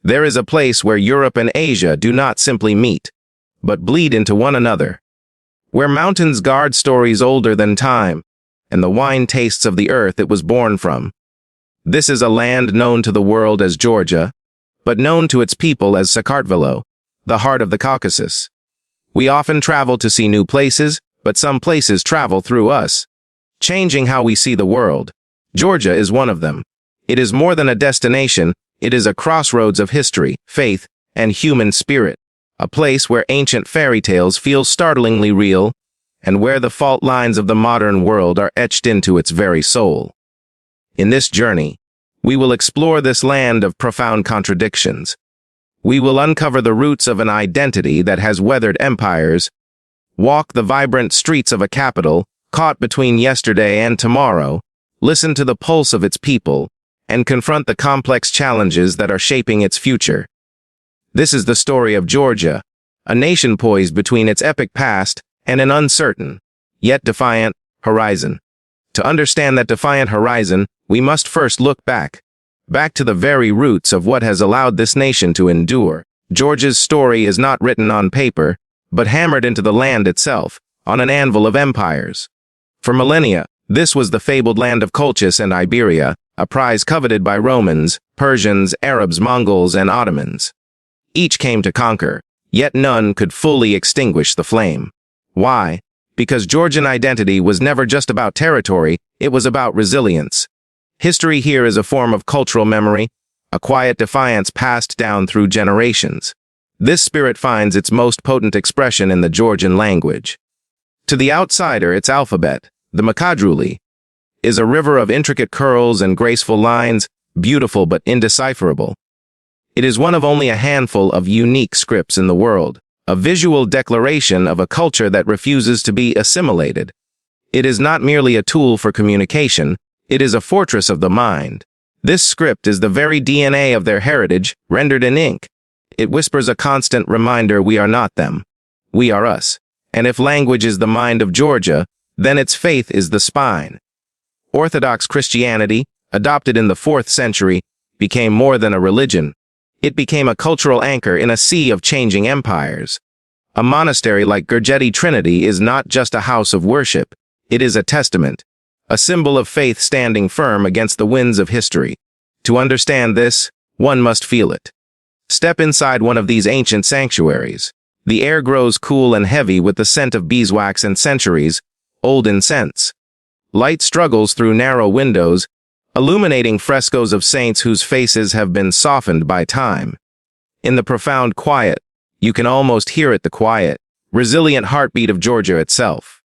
There is a place where Europe and Asia do not simply meet, but bleed into one another. Where mountains guard stories older than time, and the wine tastes of the earth it was born from. This is a land known to the world as Georgia, but known to its people as Sakartvelo, the heart of the Caucasus. We often travel to see new places, but some places travel through us, changing how we see the world. Georgia is one of them. It is more than a destination, it is a crossroads of history, faith, and human spirit. A place where ancient fairy tales feel startlingly real, and where the fault lines of the modern world are etched into its very soul. In this journey, we will explore this land of profound contradictions. We will uncover the roots of an identity that has weathered empires, walk the vibrant streets of a capital, caught between yesterday and tomorrow, listen to the pulse of its people, and confront the complex challenges that are shaping its future. This is the story of Georgia, a nation poised between its epic past and an uncertain, yet defiant, horizon. To understand that defiant horizon, we must first look back to the very roots of what has allowed this nation to endure. Georgia's story is not written on paper, but hammered into the land itself, on an anvil of empires. For millennia, this was the fabled land of Caucasus and Iberia, a prize coveted by Romans, Persians, Arabs, Mongols, and Ottomans. Each came to conquer, yet none could fully extinguish the flame. Why? Because Georgian identity was never just about territory, it was about resilience. History here is a form of cultural memory, a quiet defiance passed down through generations. This spirit finds its most potent expression in the Georgian language. To the outsider, its alphabet, the Makadruli, is a river of intricate curls and graceful lines, beautiful but indecipherable. It is one of only a handful of unique scripts in the world, a visual declaration of a culture that refuses to be assimilated. It is not merely a tool for communication, it is a fortress of the mind. This script is the very DNA of their heritage, rendered in ink. It whispers a constant reminder we are not them. We are us. And if language is the mind of Georgia, then its faith is the spine. Orthodox Christianity, adopted in the 4th century, became more than a religion. It became a cultural anchor in a sea of changing empires. A monastery like Gergeti Trinity is not just a house of worship, it is a testament, a symbol of faith standing firm against the winds of history. To understand this, one must feel it. Step inside one of these ancient sanctuaries. The air grows cool and heavy with the scent of beeswax and centuries-old incense. Light struggles through narrow windows, illuminating frescoes of saints whose faces have been softened by time. In the profound quiet, you can almost hear it, the quiet, resilient heartbeat of Georgia itself.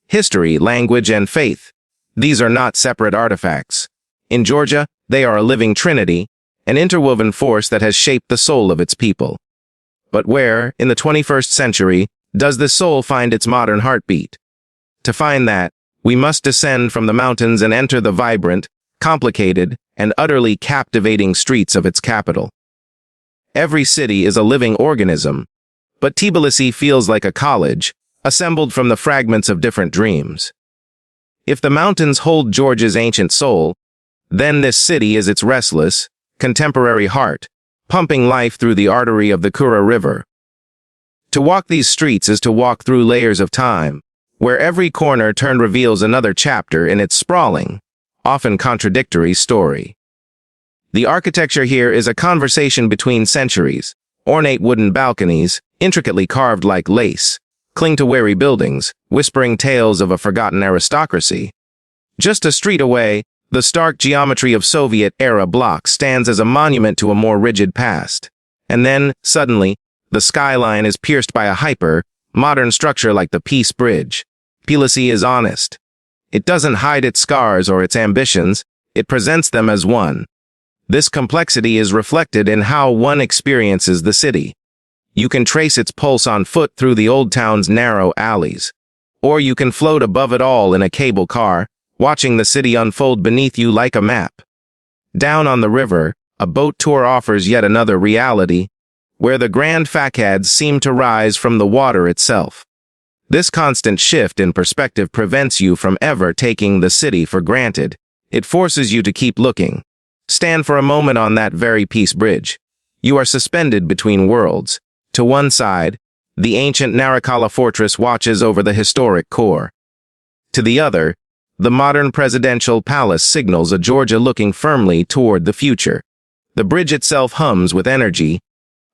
History, language, and faith. These are not separate artifacts. In Georgia, they are a living trinity, an interwoven force that has shaped the soul of its people. But where, in the 21st century, does this soul find its modern heartbeat? To find that, we must descend from the mountains and enter the vibrant, complicated, and utterly captivating streets of its capital. Every city is a living organism, but Tbilisi feels like a college, assembled from the fragments of different dreams. If the mountains hold Georgia's ancient soul, then this city is its restless, contemporary heart, pumping life through the artery of the Kura River. To walk these streets is to walk through layers of time, where every corner turn reveals another chapter in its sprawling, often contradictory story. The architecture here is a conversation between centuries. Ornate wooden balconies, intricately carved like lace, cling to weary buildings, whispering tales of a forgotten aristocracy. Just a street away, the stark geometry of Soviet-era blocks stands as a monument to a more rigid past. And then, suddenly, the skyline is pierced by a hyper-modern structure like the Peace Bridge. Tbilisi is honest. It doesn't hide its scars or its ambitions, it presents them as one. This complexity is reflected in how one experiences the city. You can trace its pulse on foot through the old town's narrow alleys. Or you can float above it all in a cable car, watching the city unfold beneath you like a map. Down on the river, a boat tour offers yet another reality, where the grand facades seem to rise from the water itself. This constant shift in perspective prevents you from ever taking the city for granted. It forces you to keep looking. Stand for a moment on that very Peace Bridge. You are suspended between worlds. To one side, the ancient Narikala fortress watches over the historic core. To the other, the modern presidential palace signals a Georgia looking firmly toward the future. The bridge itself hums with energy,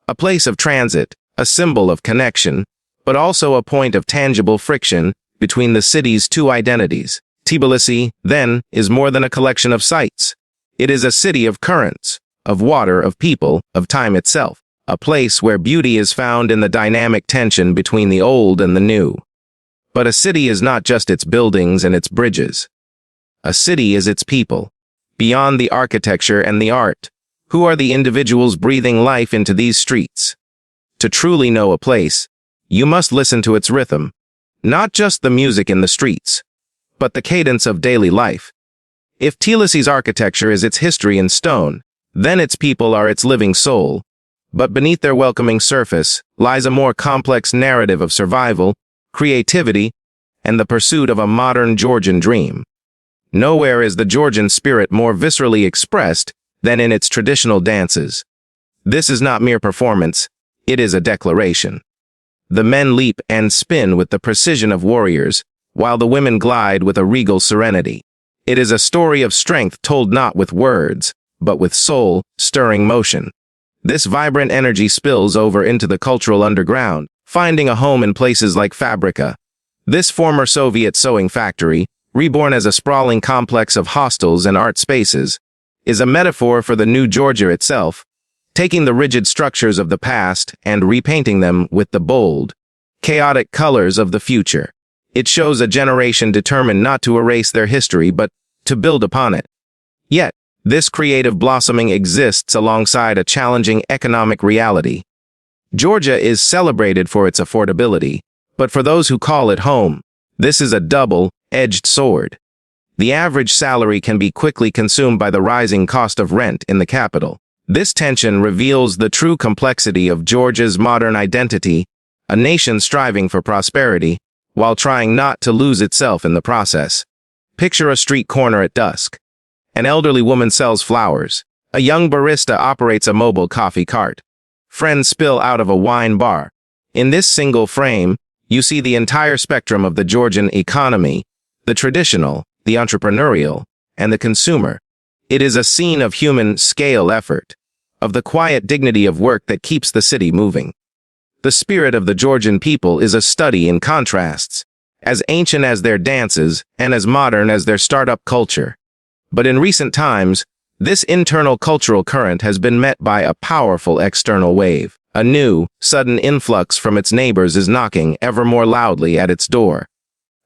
a place of transit, a symbol of connection, but also a point of tangible friction between the city's two identities. Tbilisi, then, is more than a collection of sights. It is a city of currents, of water, of people, of time itself, a place where beauty is found in the dynamic tension between the old and the new. But a city is not just its buildings and its bridges. A city is its people. Beyond the architecture and the art, who are the individuals breathing life into these streets? To truly know a place, you must listen to its rhythm, not just the music in the streets, but the cadence of daily life. If Tbilisi's architecture is its history in stone, then its people are its living soul. But beneath their welcoming surface lies a more complex narrative of survival, creativity, and the pursuit of a modern Georgian dream. Nowhere is the Georgian spirit more viscerally expressed than in its traditional dances. This is not mere performance, it is a declaration. The men leap and spin with the precision of warriors, while the women glide with a regal serenity. It is a story of strength told not with words, but with soul-stirring motion. This vibrant energy spills over into the cultural underground, finding a home in places like Fabrika. This former Soviet sewing factory, reborn as a sprawling complex of hostels and art spaces, is a metaphor for the new Georgia itself, taking the rigid structures of the past and repainting them with the bold, chaotic colors of the future. It shows a generation determined not to erase their history but to build upon it. Yet, this creative blossoming exists alongside a challenging economic reality. Georgia is celebrated for its affordability, but for those who call it home, this is a double-edged sword. The average salary can be quickly consumed by the rising cost of rent in the capital. This tension reveals the true complexity of Georgia's modern identity, a nation striving for prosperity, while trying not to lose itself in the process. Picture a street corner at dusk. An elderly woman sells flowers. A young barista operates a mobile coffee cart. Friends spill out of a wine bar. In this single frame, you see the entire spectrum of the Georgian economy, the traditional, the entrepreneurial, and the consumer. It is a scene of human scale effort, of the quiet dignity of work that keeps the city moving. The spirit of the Georgian people is a study in contrasts, as ancient as their dances and as modern as their startup culture. But in recent times, this internal cultural current has been met by a powerful external wave. A new, sudden influx from its neighbors is knocking ever more loudly at its door.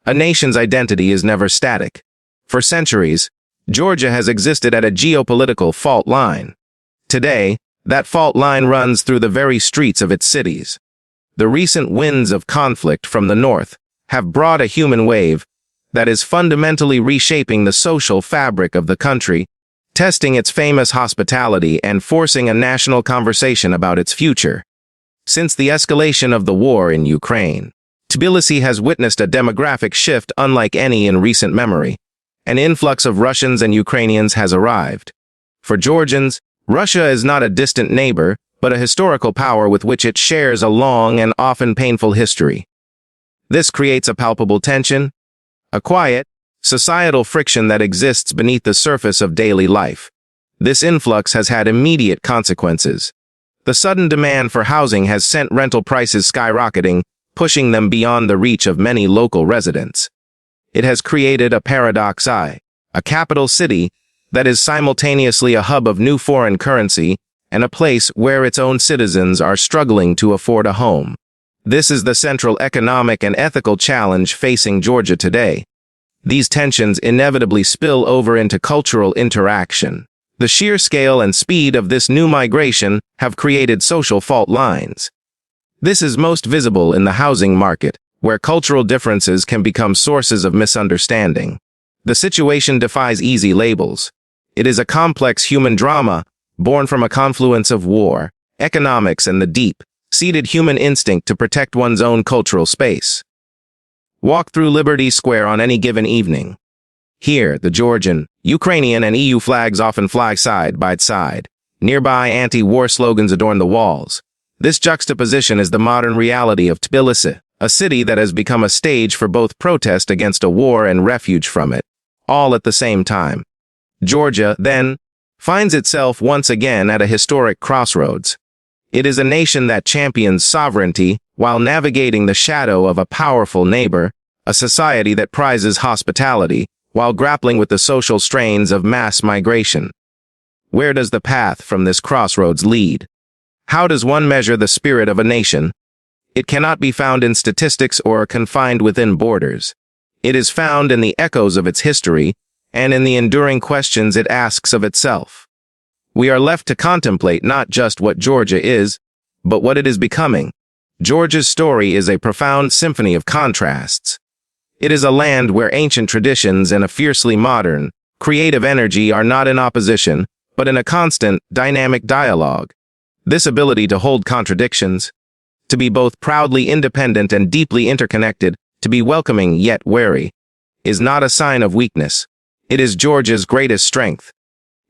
A nation's identity is never static. For centuries, Georgia has existed at a geopolitical fault line. Today, that fault line runs through the very streets of its cities. The recent winds of conflict from the north have brought a human wave that is fundamentally reshaping the social fabric of the country, testing its famous hospitality and forcing a national conversation about its future. Since the escalation of the war in Ukraine, Tbilisi has witnessed a demographic shift unlike any in recent memory. An influx of Russians and Ukrainians has arrived. For Georgians, Russia is not a distant neighbor, but a historical power with which it shares a long and often painful history. This creates a palpable tension, a quiet, societal friction that exists beneath the surface of daily life. This influx has had immediate consequences. The sudden demand for housing has sent rental prices skyrocketing, pushing them beyond the reach of many local residents. It has created a paradox, a capital city that is simultaneously a hub of new foreign currency and a place where its own citizens are struggling to afford a home. This is the central economic and ethical challenge facing Georgia today. These tensions inevitably spill over into cultural interaction. The sheer scale and speed of this new migration have created social fault lines. This is most visible in the housing market, where cultural differences can become sources of misunderstanding. The situation defies easy labels. It is a complex human drama, born from a confluence of war, economics, and the deep-seated human instinct to protect one's own cultural space. Walk through Liberty Square on any given evening. Here, the Georgian, Ukrainian, and EU flags often fly side by side, Nearby anti-war slogans adorn the walls. This juxtaposition is the modern reality of Tbilisi, a city that has become a stage for both protest against a war and refuge from it, all at the same time. Georgia, then, finds itself once again at a historic crossroads. It is a nation that champions sovereignty while navigating the shadow of a powerful neighbor, a society that prizes hospitality while grappling with the social strains of mass migration. Where does the path from this crossroads lead? How does one measure the spirit of a nation? It cannot be found in statistics or confined within borders. It is found in the echoes of its history and in the enduring questions it asks of itself. We are left to contemplate not just what Georgia is, but what it is becoming. Georgia's story is a profound symphony of contrasts. It is a land where ancient traditions and a fiercely modern, creative energy are not in opposition, but in a constant, dynamic dialogue. This ability to hold contradictions, to be both proudly independent and deeply interconnected, to be welcoming yet wary, is not a sign of weakness. It is Georgia's greatest strength.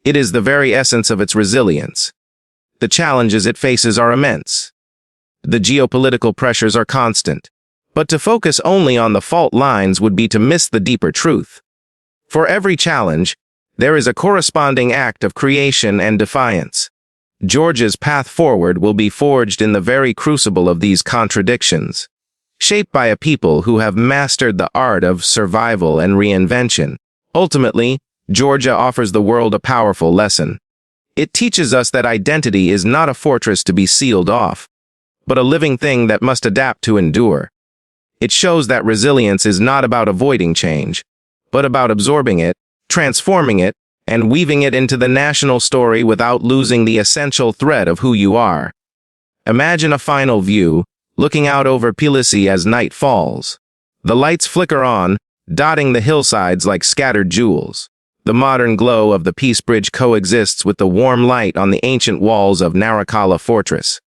It is the very essence of its resilience. The challenges it faces are immense. The geopolitical pressures are constant. But to focus only on the fault lines would be to miss the deeper truth. For every challenge, there is a corresponding act of creation and defiance. Georgia's path forward will be forged in the very crucible of these contradictions, shaped by a people who have mastered the art of survival and reinvention. Ultimately, Georgia offers the world a powerful lesson. It teaches us that identity is not a fortress to be sealed off, but a living thing that must adapt to endure. It shows that resilience is not about avoiding change, but about absorbing it, transforming it, and weaving it into the national story without losing the essential thread of who you are. Imagine a final view, looking out over Tbilisi as night falls. The lights flicker on, dotting the hillsides like scattered jewels. The modern glow of the Peace Bridge coexists with the warm light on the ancient walls of Narikala Fortress.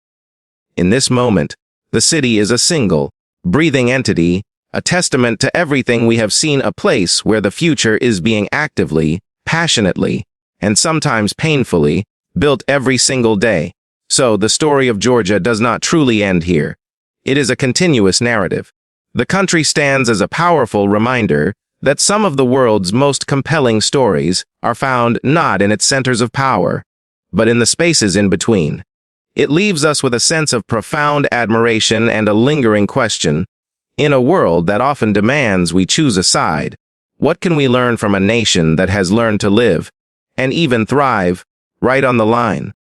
In this moment, the city is a single, breathing entity, a testament to everything we have seen, a place where the future is being actively, passionately, and sometimes painfully, built every single day. So, the story of Georgia does not truly end here. It is a continuous narrative. The country stands as a powerful reminder that some of the world's most compelling stories are found not in its centers of power, but in the spaces in between. It leaves us with a sense of profound admiration and a lingering question. In a world that often demands we choose a side, what can we learn from a nation that has learned to live, and even thrive, right on the line?